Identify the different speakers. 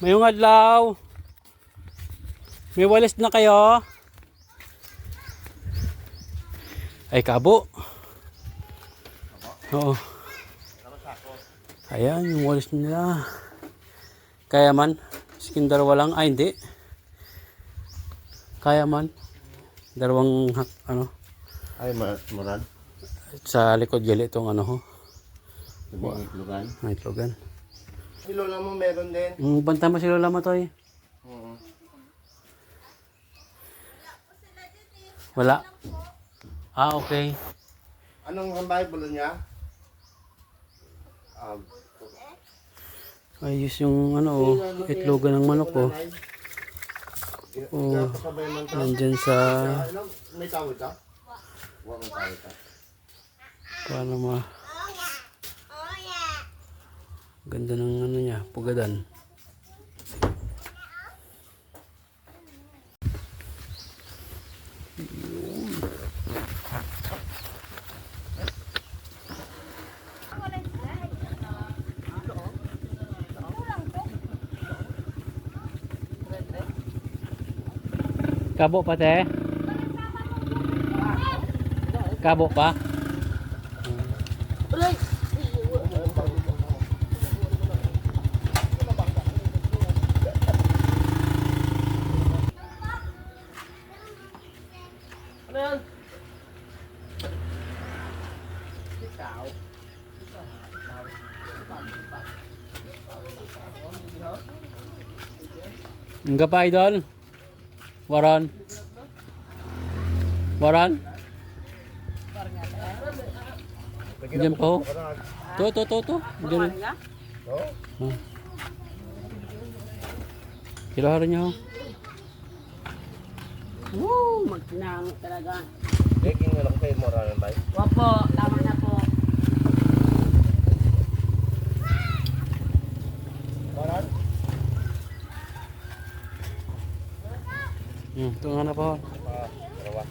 Speaker 1: Mayong adlaw. May walis na kayo? Ay, kabo. Oo. Ayan, yung walis nila. Kaya man. Skin dalawa lang. Ay, hindi. Kaya man. Dalawang, ano.
Speaker 2: Ay, murad.
Speaker 1: Sa likod gali itong ano ho.
Speaker 2: Sabi itlogan.
Speaker 1: Itlogan.
Speaker 2: Si lola mo meron din.
Speaker 1: Banta mo si Lola Matoy.
Speaker 2: Oo.
Speaker 1: Wala. Ah, okay.
Speaker 2: Anong kambay bulo niya?
Speaker 1: Ayos yung ano oh, itlogan ng manok oh. Oh, nandyan sa
Speaker 2: May tawid ka? Huwag may tawid ka.
Speaker 1: paano ma ganda ng ano niya, pugadan. Kabo pa te? Kabo pa? Enggak pa idol? Waran? Waran? Diyan po. To. Diyan. Oh. Kiloharan niya ho.
Speaker 3: Magtinango talaga.
Speaker 2: Beking nga lang kayo moralan ba?
Speaker 3: Wapo, tama na po.
Speaker 2: Moral?
Speaker 1: Ito nga na po.
Speaker 2: Dalawa.